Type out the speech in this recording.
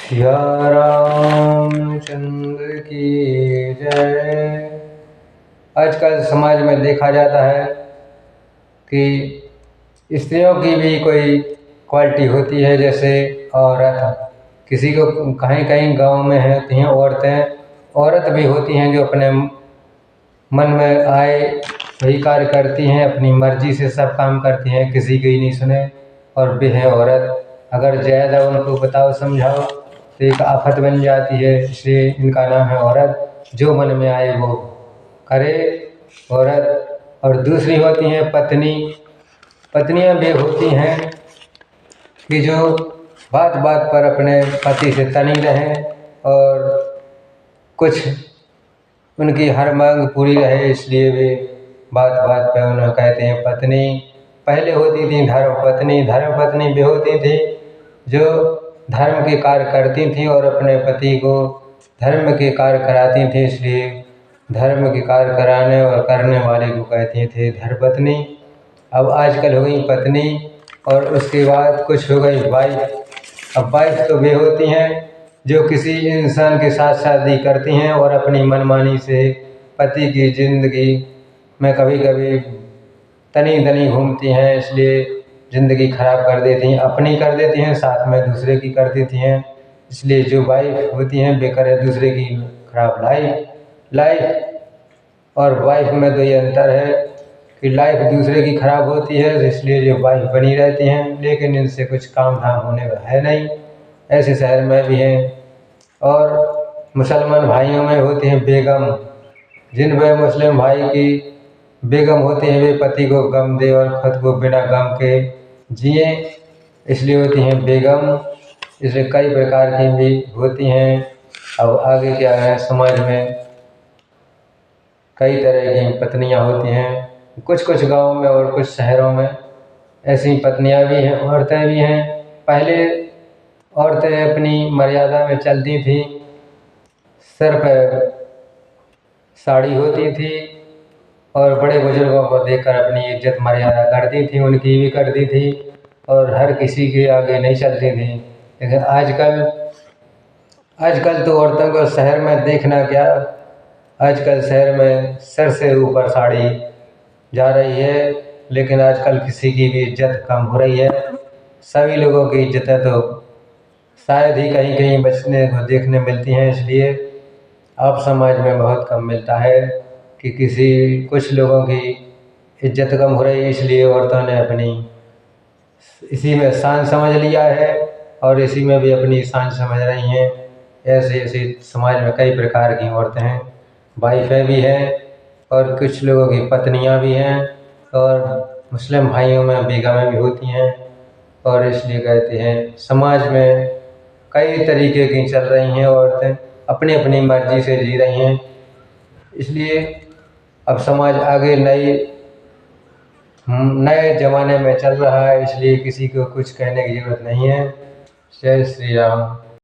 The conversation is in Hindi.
सिया रामचंद्र की जय। आजकल समाज में देखा जाता है कि स्त्रियों की भी कोई क्वालिटी होती है, जैसे औरत किसी को कहीं कहीं गांव में होती हैं औरत भी होती हैं जो अपने मन में आए वही कार्य करती हैं, अपनी मर्जी से सब काम करती हैं, किसी की नहीं सुने। और वे हैं औरत, अगर ज़्यादा उनको बताओ समझाओ तो एक आफत बन जाती है, इसलिए इनका नाम है औरत। जो मन में आए वो करे औरत। और दूसरी होती हैं पत्नी। पत्नियां भी होती हैं कि जो बात बात पर अपने पति से तनी रहें और कुछ उनकी हर मांग पूरी रहे, इसलिए वे बात बात पर उन्हें कहते हैं पत्नी। पहले होती थी धर्म पत्नी। धर्म पत्नी भी होती थी जो धर्म के कार्य करती थी और अपने पति को धर्म के कार्य कराती थी, इसलिए धर्म के कार्य कराने और करने वाले को कहते थे धर्मपत्नी। अब आजकल हो गई पत्नी और उसके बाद कुछ हो गई वाइफ। अब वाइफ तो वे होती हैं जो किसी इंसान के साथ शादी करती हैं और अपनी मनमानी से पति की ज़िंदगी में कभी कभी तनी तनी घूमती हैं, इसलिए ज़िंदगी खराब कर देती हैं, अपनी कर देती हैं, साथ में दूसरे की कर देती हैं। इसलिए जो वाइफ होती हैं बेकार है दूसरे की खराब लाइफ और वाइफ में तो ये अंतर है कि लाइफ दूसरे की खराब होती है, इसलिए जो वाइफ बनी रहती हैं, लेकिन इनसे कुछ काम धाम होने का है नहीं। ऐसे शहर में भी हैं। और मुसलमान भाइयों में होती हैं बेगम। जिन वे मुस्लिम भाई की बेगम होती हैं वे पति को गम दे और खुद को बिना गम के जिए, इसलिए होती हैं बेगम। इसलिए कई प्रकार की भी होती हैं। अब आगे क्या है, समाज में कई तरह की पत्नियां होती हैं, कुछ कुछ गाँव में और कुछ शहरों में ऐसी पत्नियां भी हैं, औरतें भी हैं। पहले औरतें अपनी मर्यादा में चलती थीं, सर पर साड़ी होती थी और बड़े बुजुर्गों को देखकर अपनी इज्जत मर्यादा करती थी, उनकी भी करती थी और हर किसी के आगे नहीं चलती थी। लेकिन आजकल तो औरतों को शहर में देखना क्या, आजकल शहर में सर से ऊपर साड़ी जा रही है, लेकिन आजकल किसी की भी इज्जत कम हो रही है। सभी लोगों की इज्जतें तो शायद ही कहीं कहीं बचने को देखने मिलती हैं, इसलिए अब समाज में बहुत कम मिलता है कि कुछ लोगों की इज्जत कम हो रही है, इसलिए औरतों ने अपनी इसी में शान समझ लिया है और इसी में भी अपनी शान समझ रही हैं। ऐसे ऐसे समाज में कई प्रकार की औरतें हैं, वाइफें भी हैं और कुछ लोगों की पत्नियां भी हैं और मुस्लिम भाइयों में बेगमें भी होती हैं। और इसलिए कहते हैं समाज में कई तरीके की चल रही हैं औरतें, अपनी अपनी मर्जी से जी रही हैं। इसलिए अब समाज आगे नए ज़माने में चल रहा है, इसलिए किसी को कुछ कहने की ज़रूरत नहीं है। जय श्री राम।